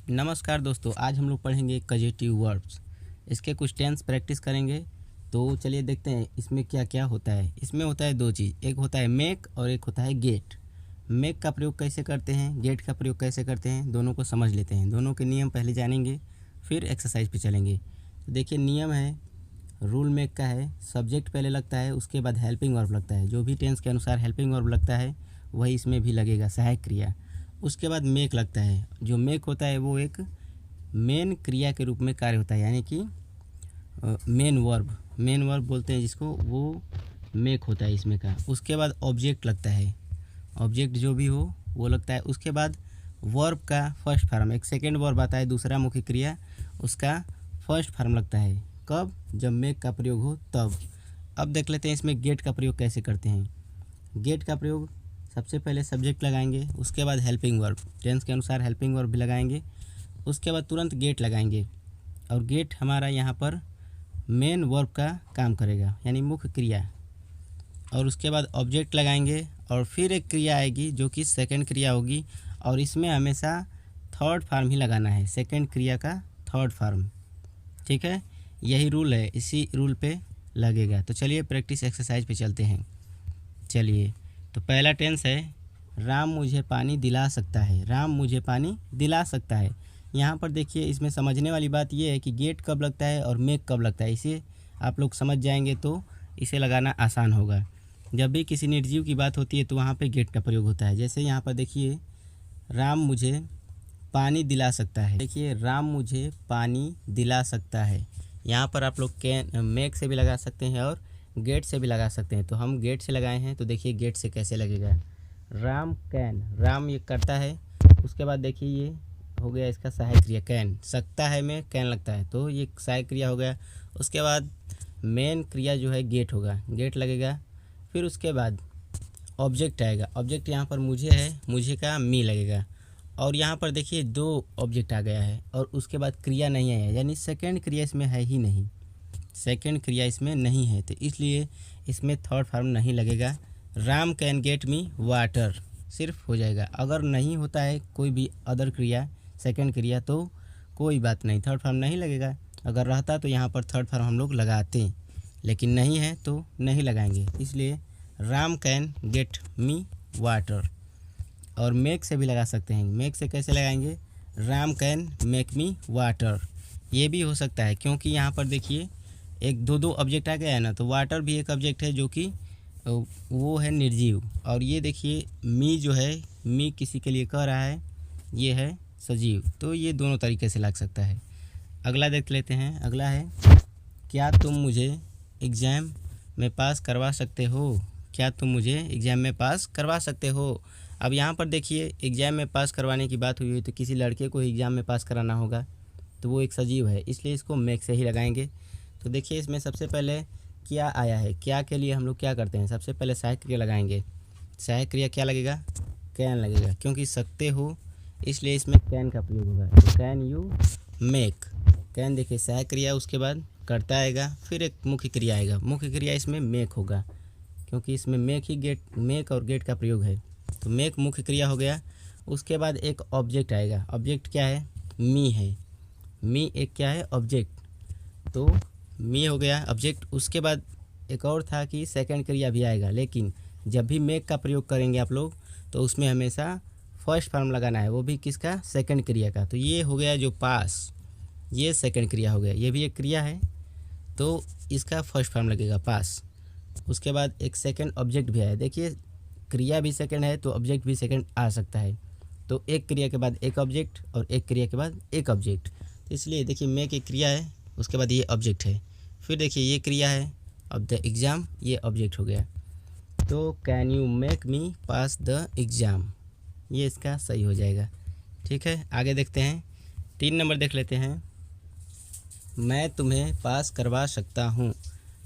नमस्कार दोस्तों, आज हम लोग पढ़ेंगे कजेटिव वर्ब्स। इसके कुछ टेंस प्रैक्टिस करेंगे। तो चलिए देखते हैं इसमें क्या क्या होता है। इसमें होता है दो चीज़, एक होता है मेक और एक होता है गेट। मेक का प्रयोग कैसे करते हैं, गेट का प्रयोग कैसे करते हैं, दोनों को समझ लेते हैं। दोनों के नियम पहले जानेंगे, फिर एक्सरसाइज पे चलेंगे। तो देखिए नियम है, रूल मेक का है, सब्जेक्ट पहले लगता है, उसके बाद हेल्पिंग वर्ब लगता है। जो भी टेंस के अनुसार हेल्पिंग वर्ब लगता है वही इसमें भी लगेगा, सहायक क्रिया। उसके बाद मेक लगता है। जो मेक होता है वो एक मेन क्रिया के रूप में कार्य होता है, यानी कि मेन वर्ब बोलते हैं जिसको, वो मेक होता है इसमें का। उसके बाद ऑब्जेक्ट लगता है, ऑब्जेक्ट जो भी हो वो लगता है। उसके बाद वर्ब का फर्स्ट फॉर्म, एक सेकेंड वर्ब आता है, दूसरा मुख्य क्रिया, उसका फर्स्ट फॉर्म लगता है। कब? जब मेक का प्रयोग हो तब। अब देख लेते हैं इसमें गेट का प्रयोग कैसे करते हैं। गेट का प्रयोग सबसे पहले सब्जेक्ट लगाएंगे, उसके बाद हेल्पिंग वर्ब, टेंस के अनुसार हेल्पिंग वर्ब भी लगाएंगे, उसके बाद तुरंत गेट लगाएंगे। और गेट हमारा यहाँ पर मेन वर्ब का काम करेगा, यानी मुख्य क्रिया। और उसके बाद ऑब्जेक्ट लगाएंगे और फिर एक क्रिया आएगी जो कि सेकंड क्रिया होगी, और इसमें हमेशा थर्ड फॉर्म ही लगाना है, सेकंड क्रिया का थर्ड फॉर्म। ठीक है, यही रूल है, इसी रूल पे लगेगा। तो चलिए प्रैक्टिस एक्सरसाइज पे चलते हैं। चलिए, तो पहला टेंस है, राम मुझे पानी दिला सकता है। राम मुझे पानी दिला सकता है। यहाँ पर देखिए, इसमें समझने वाली बात यह है कि गेट कब लगता है और मेक कब लगता है। इसे आप लोग समझ जाएंगे तो इसे लगाना आसान होगा। जब भी किसी निर्जीव की बात होती है तो वहाँ पे गेट का प्रयोग होता है। जैसे यहाँ पर देखिए, राम मुझे पानी दिला सकता है। देखिए, राम मुझे पानी दिला सकता है। यहाँ पर आप लोग कैन मेक से भी लगा सकते हैं और गेट से भी लगा सकते हैं। तो हम गेट से लगाए हैं, तो देखिए गेट से कैसे लगेगा। राम कैन, राम ये करता है, उसके बाद देखिए ये हो गया इसका सहायक क्रिया कैन, सकता है में कैन लगता है, तो ये सहायक क्रिया हो गया। उसके बाद मेन क्रिया जो है गेट होगा, गेट लगेगा। फिर उसके बाद ऑब्जेक्ट आएगा, ऑब्जेक्ट यहाँ पर मुझे है, मुझे का मी लगेगा। और यहाँ पर देखिए दो ऑब्जेक्ट आ गया है और उसके बाद क्रिया नहीं आया, यानी सेकेंड क्रिया इसमें है ही नहीं, सेकेंड क्रिया इसमें नहीं है, तो इसलिए इसमें थर्ड फॉर्म नहीं लगेगा। Ram can get me water सिर्फ हो जाएगा। अगर नहीं होता है कोई भी अदर क्रिया, सेकेंड क्रिया, तो कोई बात नहीं, थर्ड फॉर्म नहीं लगेगा। अगर रहता तो यहाँ पर थर्ड फॉर्म हम लोग लगाते, लेकिन नहीं है तो नहीं लगाएंगे। इसलिए Ram can get me water. और मेक से भी लगा सकते हैं। मेक से कैसे लगाएंगे? Ram can make me water, ये भी हो सकता है, क्योंकि यहाँ पर देखिए एक दो ऑब्जेक्ट आ गया है ना, तो वाटर भी एक ऑब्जेक्ट है जो कि वो है निर्जीव। और ये देखिए मी जो है, मी किसी के लिए कह रहा है, ये है सजीव। तो ये दोनों तरीके से लग सकता है। अगला देख लेते हैं। अगला है, क्या तुम मुझे एग्ज़ाम में पास करवा सकते हो? क्या तुम मुझे एग्ज़ाम में पास करवा सकते हो? अब यहाँ पर देखिए एग्ज़ाम में पास करवाने की बात हुई है, तो किसी लड़के को एग्ज़ाम में पास कराना होगा, तो वो एक सजीव है, इसलिए इसको मेक से ही लगाएंगे। तो देखिए इसमें सबसे पहले क्या आया है, क्या के लिए हम लोग क्या करते हैं, सबसे पहले सहायक क्रिया लगाएंगे। सहायक क्रिया क्या लगेगा? कैन लगेगा, क्योंकि सकते हो इसलिए इसमें कैन का प्रयोग होगा। तो कैन यू मेक, कैन देखिए सहायक क्रिया, उसके बाद करता आएगा, फिर एक मुख्य क्रिया आएगा। मुख्य क्रिया इसमें मेक होगा, क्योंकि इसमें मेक और गेट का प्रयोग है, तो मेक मुख्य क्रिया हो गया। उसके बाद एक ऑब्जेक्ट आएगा। ऑब्जेक्ट क्या है? मी है, मी एक क्या है? ऑब्जेक्ट। तो मी हो गया ऑब्जेक्ट। उसके बाद एक और था कि सेकंड क्रिया भी आएगा, लेकिन जब भी मेक का प्रयोग करेंगे आप लोग तो उसमें हमेशा फर्स्ट फॉर्म लगाना है, वो भी किसका? सेकंड क्रिया का। तो ये हो गया जो पास, ये सेकंड क्रिया हो गया, ये भी एक क्रिया है, तो इसका फर्स्ट फॉर्म लगेगा पास। उसके बाद एक सेकंड ऑब्जेक्ट भी आया। देखिए क्रिया भी सेकंड है तो ऑब्जेक्ट भी सेकंड आ सकता है, तो एक क्रिया के बाद एक ऑब्जेक्ट और एक क्रिया के बाद एक ऑब्जेक्ट। तो इसलिए देखिए मेक एक क्रिया है, उसके बाद ये ऑब्जेक्ट है, फिर देखिए ये क्रिया है, अब द एग्ज़ाम ये ऑब्जेक्ट हो गया। तो can you make me pass the exam, ये इसका सही हो जाएगा। ठीक है, आगे देखते हैं। 3 नंबर देख लेते हैं। मैं तुम्हें पास करवा सकता हूँ,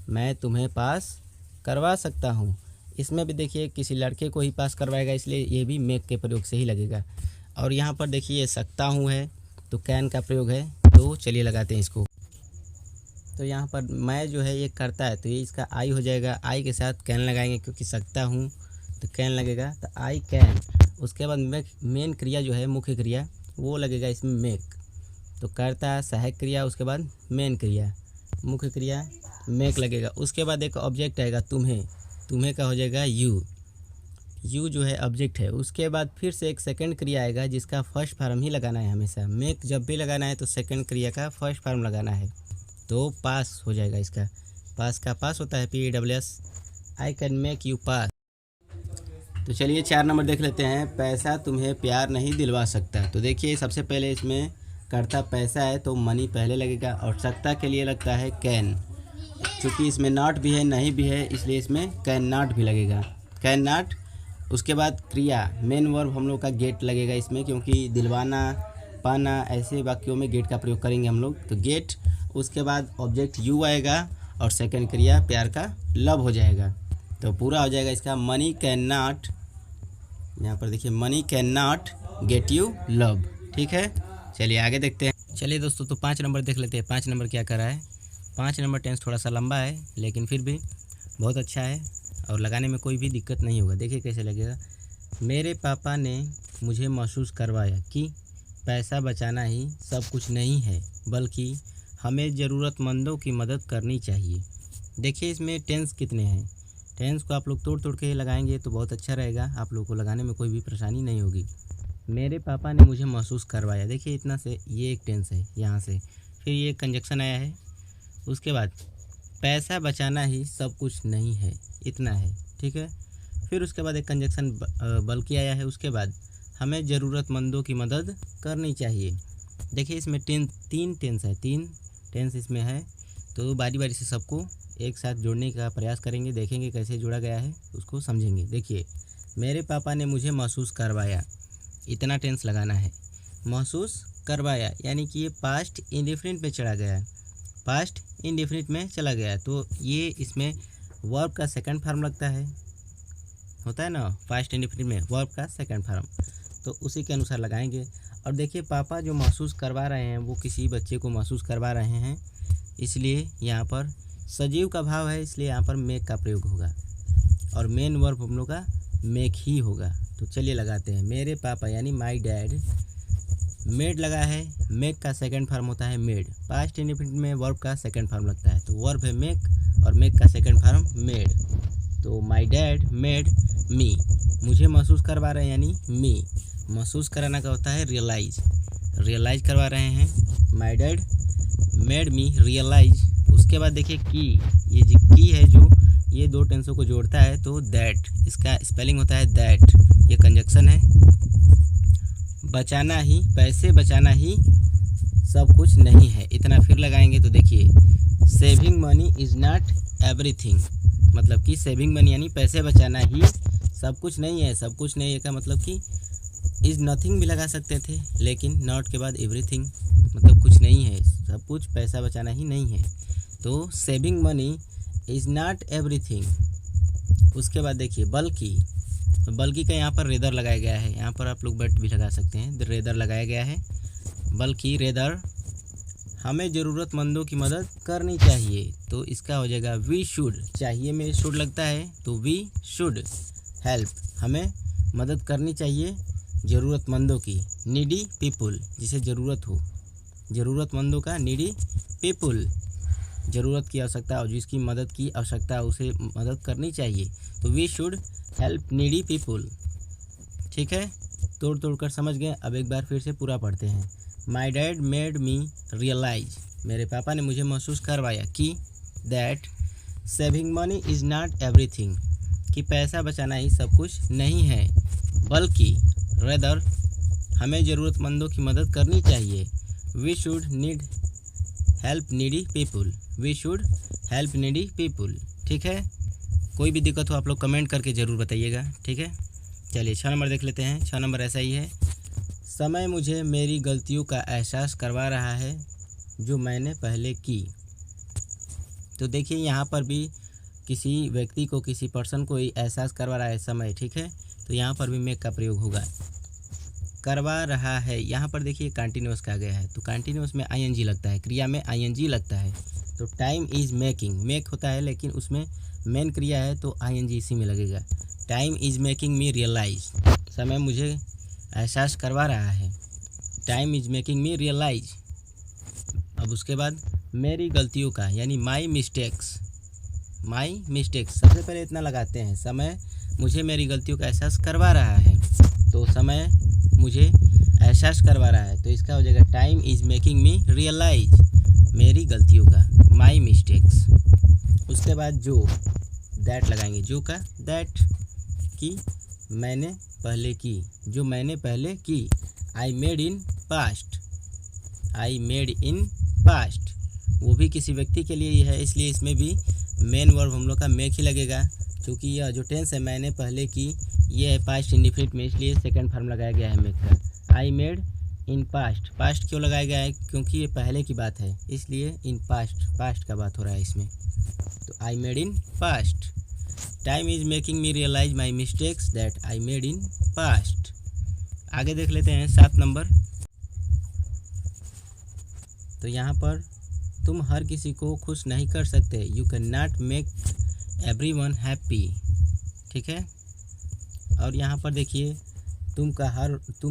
मैं तुम्हें पास करवा सकता हूँ। इसमें भी देखिए किसी लड़के को ही पास करवाएगा, इसलिए ये भी मेक के प्रयोग से ही लगेगा। और यहाँ पर देखिए सकता हूँ है, तो कैन का प्रयोग है, तो चलिए लगाते हैं इसको। तो यहाँ पर मैं जो है ये करता है, तो ये इसका आई हो जाएगा, आई के साथ कैन लगाएंगे, क्योंकि सकता हूँ तो कैन लगेगा, तो आई कैन। उसके बाद मेन क्रिया जो है मुख्य क्रिया, वो लगेगा इसमें मेक। तो कर्ता सहायक क्रिया, उसके बाद मेन क्रिया, मुख्य क्रिया मेक लगेगा। उसके बाद एक ऑब्जेक्ट आएगा तुम्हें, तुम्हें का हो जाएगा यू, यू जो है ऑब्जेक्ट है। उसके बाद फिर से एक सेकंड क्रिया आएगा जिसका फर्स्ट फॉर्म ही लगाना है हमेशा। मेक जब भी लगाना है तो सेकंड क्रिया का फर्स्ट फॉर्म लगाना है। तो पास हो जाएगा इसका, पास का पास होता है PASS, I can make you pass. तो चलिए 4 नंबर देख लेते हैं। पैसा तुम्हें प्यार नहीं दिलवा सकता। तो देखिए सबसे पहले इसमें कर्ता पैसा है तो मनी पहले लगेगा, और सकता के लिए लगता है कैन। क्योंकि इसमें नॉट भी है नहीं भी है इसलिए इसमें कैन नॉट भी लगेगा, कैन नॉट। उसके बाद क्रिया मेन वर्ब हम लोग का गेट लगेगा इसमें, क्योंकि दिलवाना पाना ऐसे वाक्यों में गेट का प्रयोग करेंगे हम लोग, तो गेट। उसके बाद ऑब्जेक्ट यू आएगा और सेकंड क्रिया प्यार का लव हो जाएगा। तो पूरा हो जाएगा इसका मनी कैन नॉट, यहाँ पर देखिए money can not get you love. ठीक है, चलिए आगे देखते हैं। चलिए दोस्तों तो 5 नंबर देख लेते हैं। 5 नंबर क्या कर रहा है। 5 नंबर टेंस थोड़ा सा लंबा है लेकिन फिर भी बहुत अच्छा है और लगाने में कोई भी दिक्कत नहीं होगा। देखिए कैसे लगेगा। मेरे पापा ने मुझे महसूस करवाया कि पैसा बचाना ही सब कुछ नहीं है, बल्कि हमें ज़रूरतमंदों की मदद करनी चाहिए। देखिए इसमें टेंस कितने हैं। टेंस को आप लोग तोड़ तोड़ के लगाएंगे तो बहुत अच्छा रहेगा, आप लोगों को लगाने में कोई भी परेशानी नहीं होगी। मेरे पापा ने मुझे महसूस करवाया, देखिए इतना से ये एक टेंस है यहाँ से, फिर ये कंजक्शन आया है। उसके बाद पैसा बचाना ही सब कुछ नहीं है, इतना है। ठीक है, फिर उसके बाद एक कंजक्शन बल्कि आया है। उसके बाद हमें ज़रूरतमंदों की मदद करनी चाहिए। देखिए इसमें 3 टेंस है, 3 टेंस इसमें है। तो बारी बारी से सबको एक साथ जोड़ने का प्रयास करेंगे, देखेंगे कैसे जोड़ा गया है उसको समझेंगे। देखिए मेरे पापा ने मुझे महसूस करवाया, इतना टेंस लगाना है। महसूस करवाया यानी कि ये पास्ट इंडेफिनिट में चला गया, पास्ट इंडेफिनिट में चला गया, तो ये इसमें वर्ब का सेकंड फॉर्म लगता है, होता है ना पास्ट इंडेफिनिट में वर्ब का सेकंड फॉर्म, तो उसी के अनुसार लगाएंगे। और देखिए पापा जो महसूस करवा रहे हैं वो किसी बच्चे को महसूस करवा रहे हैं, इसलिए यहाँ पर सजीव का भाव है, इसलिए यहाँ पर मेक का प्रयोग होगा और मेन वर्ब हम लोग का मेक ही होगा। तो चलिए लगाते हैं। मेरे पापा यानी माय डैड, मेड लगा है, मेक का सेकंड फॉर्म होता है मेड, पास्ट इंडेफिनिट में वर्ब का सेकंड फॉर्म लगता है, तो वर्ब है मेक और मेक का सेकंड फॉर्म मेड। तो माय डैड मेड मी, मुझे महसूस करवा रहे हैं यानी मी, महसूस कराना का होता है रियलाइज, रियलाइज करवा रहे हैं। My dad made me realise. उसके बाद देखिए की, ये जो की है जो ये 2 टेंसों को जोड़ता है, तो दैट, इसका स्पेलिंग होता है दैट, ये कंजक्शन है। बचाना ही, पैसे बचाना ही सब कुछ नहीं है, इतना फिर लगाएंगे। तो देखिए saving money is not everything, मतलब कि सेविंग मनी यानी पैसे बचाना ही सब कुछ नहीं है। सब कुछ नहीं है का मतलब कि इज़ नथिंग भी लगा सकते थे, लेकिन नॉट के बाद एवरीथिंग मतलब कुछ नहीं है, सब कुछ पैसा बचाना ही नहीं है। तो saving money is not everything. उसके बाद देखिए बल्कि, तो बल्कि का यहाँ पर रेदर लगाया गया है, यहाँ पर आप लोग बट भी लगा सकते हैं, रेदर लगाया गया है। बल्कि रेदर हमें ज़रूरतमंदों की मदद करनी चाहिए, तो इसका हो जाएगा वी शुड, चाहिए में शुड लगता है तो वी शुड हेल्प, हमें मदद करनी चाहिए ज़रूरतमंदों की। नीडी पीपुल, जिसे ज़रूरत हो, ज़रूरतमंदों का नीडी पीपुल, ज़रूरत की आवश्यकता और जिसकी मदद की आवश्यकता उसे मदद करनी चाहिए, तो we should help needy people. ठीक है, तोड़ तोड़ कर समझ गए। अब एक बार फिर से पूरा पढ़ते हैं। My dad made me realise, मेरे पापा ने मुझे महसूस करवाया कि that saving money is not everything, कि पैसा बचाना ही सब कुछ नहीं है, बल्कि रेदर हमें ज़रूरतमंदों की मदद करनी चाहिए। We should need help needy people, we should help needy people. ठीक है, कोई भी दिक्कत हो आप लोग कमेंट करके ज़रूर बताइएगा। ठीक है, चलिए 6 नंबर देख लेते हैं। 6 नंबर ऐसा ही है। समय मुझे मेरी गलतियों का एहसास करवा रहा है जो मैंने पहले की। तो देखिए यहाँ पर भी किसी व्यक्ति को, किसी पर्सन को ही एहसास करवा रहा है समय। ठीक है, तो यहाँ पर भी मेक का प्रयोग होगा। करवा रहा है, यहाँ पर देखिए कंटिन्यूअस का गया है, तो कंटिन्यूअस में आईएनजी लगता है, क्रिया में आईएनजी लगता है। तो टाइम इज़ मेकिंग, मेक होता है लेकिन उसमें मेन क्रिया है तो आईएनजी इसी में लगेगा। Time is making me realise, समय मुझे एहसास करवा रहा है। Time is making me realise. अब उसके बाद मेरी गलतियों का यानी माई मिस्टेक्स सबसे पहले इतना लगाते हैं, समय मुझे मेरी गलतियों का एहसास करवा रहा है, तो समय मुझे एहसास करवा रहा है, तो इसका हो जाएगा time is making me realise, मेरी गलतियों का, माई मिस्टेक्स। उसके बाद जो दैट लगाएंगे, जो का दैट की मैंने पहले की, जो मैंने पहले की। आई मेड इन पास्ट, वो भी किसी व्यक्ति के लिए ही है, इसलिए इसमें भी मेन वर्ब हम लोग का मेक ही लगेगा, क्योंकि यह जो टेंस है मैंने पहले की, ये है पास्ट इंडिफिनिट में, इसलिए सेकंड फॉर्म लगाया गया है मेक का। आई मेड इन पास्ट क्यों लगाया गया है, क्योंकि ये पहले की बात है, इसलिए इन पास्ट का बात हो रहा है इसमें, तो I made in past. Time is making me realise my mistakes that I made in past. आगे देख लेते हैं 7 नंबर। तो यहाँ पर तुम हर किसी को खुश नहीं कर सकते, you can not make everyone happy, ठीक है। और यहाँ पर देखिए तुम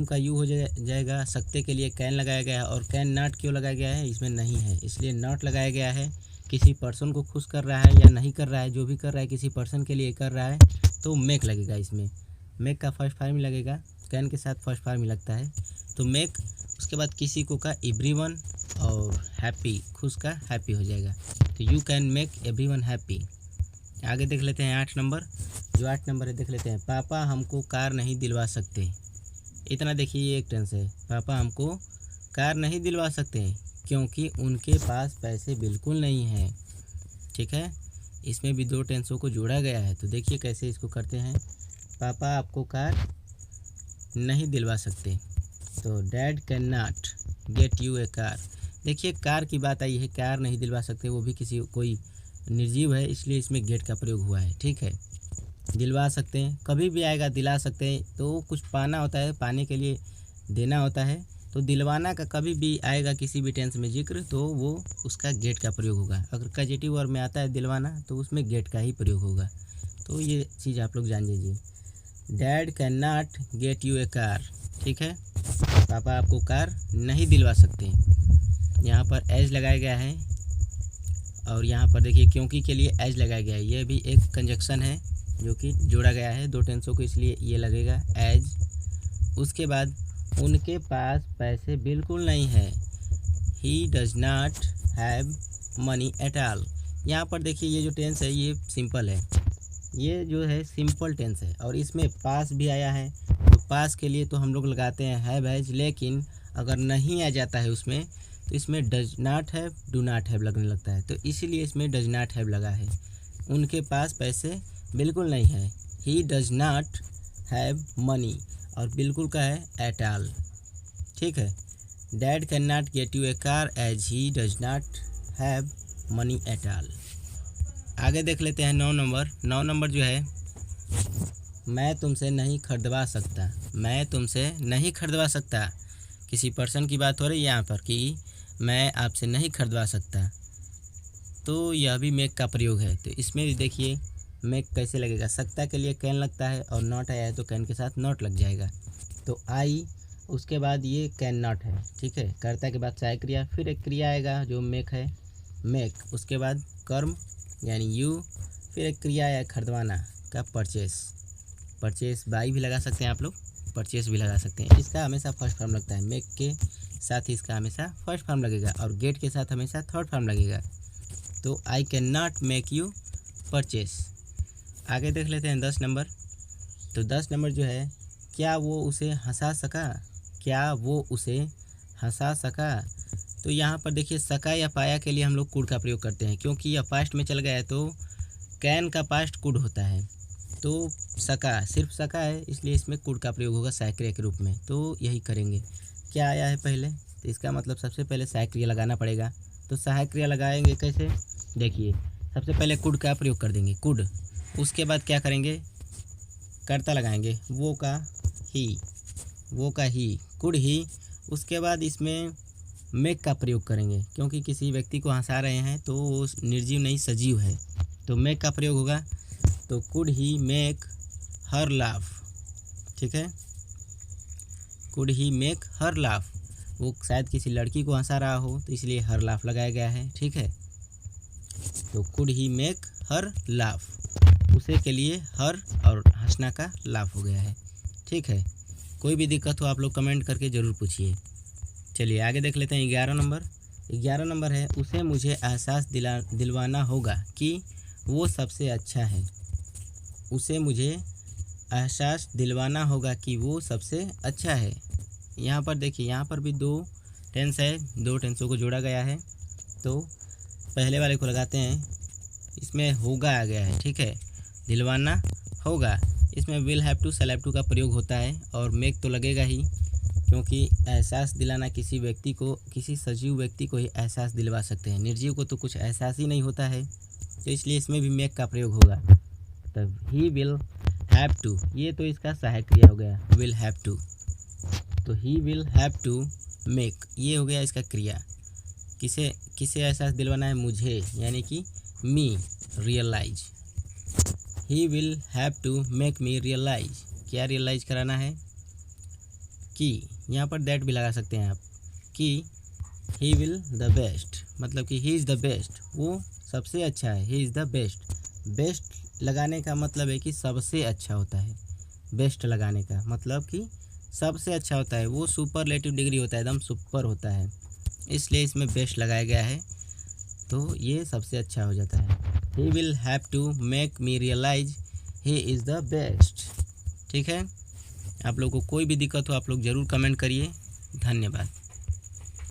का यू हो जाएगा, सकते के लिए कैन लगाया गया है, और कैन नॉट क्यों लगाया गया है, इसमें नहीं है, इसलिए नॉट लगाया गया है। किसी पर्सन को खुश कर रहा है या नहीं कर रहा है, जो भी कर रहा है किसी पर्सन के लिए कर रहा है, तो मेक लगेगा इसमें, मेक का फर्स्ट फॉर्म ही लगेगा, कैन के साथ फर्स्ट फॉर्म ही लगता है, तो मेक। उसके बाद किसी को का एवरीवन, और हैप्पी खुश का हैप्पी हो जाएगा, तो you can make everyone happy. आगे देख लेते हैं 8 नंबर। जो 8 नंबर है देख लेते हैं, पापा हमको कार नहीं दिलवा सकते। इतना देखिए, ये एक टेंस है, पापा हमको कार नहीं दिलवा सकते क्योंकि उनके पास पैसे बिल्कुल नहीं हैं, ठीक है। इसमें भी 2 टेंसों को जोड़ा गया है, तो देखिए कैसे इसको करते हैं। पापा आपको कार नहीं दिलवा सकते, तो dad can not get you a car. देखिए कार की बात आई है, कार नहीं दिलवा सकते, वो भी कोई निर्जीव है, इसलिए इसमें गेट का प्रयोग हुआ है, ठीक है। दिलवा सकते हैं कभी भी आएगा, दिला सकते हैं तो कुछ पाना होता है, पाने के लिए देना होता है, तो दिलवाना का कभी भी आएगा किसी भी टेंस में जिक्र, तो वो उसका गेट का प्रयोग होगा। अगर पॉजिटिव वर्ब में आता है दिलवाना, तो उसमें गेट का ही प्रयोग होगा, तो ये चीज़ आप लोग जान लीजिए। Dad can not get you a car, ठीक है, पापा आपको कार नहीं दिलवा सकते। यहाँ पर एज लगाया गया है, और यहाँ पर देखिए क्योंकि के लिए एज लगाया गया है, ये भी एक कंजक्शन है जो कि जोड़ा गया है 2 टेंसों को, इसलिए ये लगेगा एज। उसके बाद उनके पास पैसे बिल्कुल नहीं है, he does not have money at all. यहाँ पर देखिए ये जो टेंस है ये सिंपल है, ये जो है सिंपल टेंस है, और इसमें पास भी आया है, तो पास के लिए तो हम लोग लगाते हैं हैव हैज, लेकिन अगर नहीं आ जाता है उसमें, तो इसमें does not have, do not have लगने लगता है, तो इसीलिए इसमें डज नॉट हैव लगा है। उनके पास पैसे बिल्कुल नहीं है, he does not have money, और बिल्कुल का है एट ऑल, ठीक है। Dad can not get you a car as he does not have money at all. आगे देख लेते हैं 9 नंबर। 9 नंबर जो है, मैं तुमसे नहीं खरीदवा सकता, मैं तुमसे नहीं खरीदवा सकता, किसी पर्सन की बात हो रही है यहाँ पर कि मैं आपसे नहीं खरीदवा सकता, तो यह भी मेक का प्रयोग है, तो इसमें भी देखिए मेक कैसे लगेगा, सकता के लिए कैन लगता है, और नॉट आया है तो कैन के साथ नॉट लग जाएगा, तो आई, उसके बाद ये कैन नॉट है, ठीक है। कर्ता के बाद सहायक क्रिया, फिर एक क्रिया आएगा जो मेक है, मेक, उसके बाद कर्म यानी यू, फिर एक क्रिया है खरीदवाना का परचेस बाई भी लगा सकते हैं आप लोग, परचेस भी लगा सकते हैं। इसका हमेशा फर्स्ट फॉर्म लगता है, मेक के साथ ही इसका हमेशा फर्स्ट फॉर्म लगेगा, और गेट के साथ हमेशा थर्ड फॉर्म लगेगा, तो I can not make you purchase. आगे देख लेते हैं 10 नंबर। तो 10 नंबर जो है, क्या वो उसे हंसा सका, क्या वो उसे हंसा सका, तो यहाँ पर देखिए सका या पाया के लिए हम लोग कुड का प्रयोग करते हैं, क्योंकि यह पास्ट में चल गया है, तो कैन का पास्ट कुड होता है, तो सका सिर्फ सका है, इसलिए इसमें कुड का प्रयोग होगा सहायक क्रिया के रूप में, तो यही करेंगे। क्या आया है पहले, तो इसका मतलब सबसे पहले सहायक क्रिया लगाना पड़ेगा, तो सहायक क्रिया लगाएंगे कैसे, देखिए सबसे पहले कुड का प्रयोग कर देंगे, कुड, उसके बाद क्या करेंगे, कर्ता लगाएंगे, वो का ही, कुड ही, उसके बाद इसमें मेक का प्रयोग करेंगे, क्योंकि किसी व्यक्ति को हंसा रहे हैं तो वो निर्जीव नहीं सजीव है, तो मेक का प्रयोग होगा, तो could he make her laugh, ठीक है, could he make her laugh. वो शायद किसी लड़की को हंसा रहा हो, तो इसलिए हर लाफ लगाया गया है। ठीक है, तो could he make her laugh, उसे के लिए हर और हंसना का लाफ हो गया है। ठीक है, कोई भी दिक्कत हो आप लोग कमेंट करके ज़रूर पूछिए। चलिए आगे देख लेते हैं 11 नंबर। 11 नंबर है, उसे मुझे एहसास दिलवाना होगा कि वो सबसे अच्छा है। उसे मुझे एहसास दिलवाना होगा कि वो सबसे अच्छा है। यहाँ पर देखिए, यहाँ पर भी दो टेंस है, दो टेंसों को जोड़ा गया है। तो पहले वाले को लगाते हैं, इसमें होगा आ गया है। ठीक है, दिलवाना होगा, इसमें will have to shall have to का प्रयोग होता है और मेक तो लगेगा ही, क्योंकि एहसास दिलाना किसी व्यक्ति को, किसी सजीव व्यक्ति को ही एहसास दिलवा सकते हैं, निर्जीव को तो कुछ एहसास ही नहीं होता है, तो इसलिए इसमें भी मेक का प्रयोग होगा। तब ही विल हैव टू, ये तो इसका सहायक क्रिया हो गया, विल हैव टू, तो he will have to make, ये हो गया इसका क्रिया। किसे एहसास दिलवाना है? मुझे, यानी कि me realise. He will have to make me realize, क्या रियलाइज कराना है? कि यहाँ पर दैट भी लगा सकते हैं आप, कि ही विल द बेस्ट, मतलब कि ही इज़ द बेस्ट, वो सबसे अच्छा है, ही इज़ द बेस्ट। बेस्ट लगाने का मतलब है कि सबसे अच्छा होता है, बेस्ट लगाने का मतलब कि सबसे अच्छा होता है, वो सुपरलेटिव डिग्री होता है, एकदम सुपर होता है, इसलिए इसमें बेस्ट लगाया गया है, तो ये सबसे अच्छा हो जाता है। He will have to make me realise he is the best. ठीक है, आप लोग को कोई भी दिक्कत हो आप लोग ज़रूर कमेंट करिए। धन्यवाद।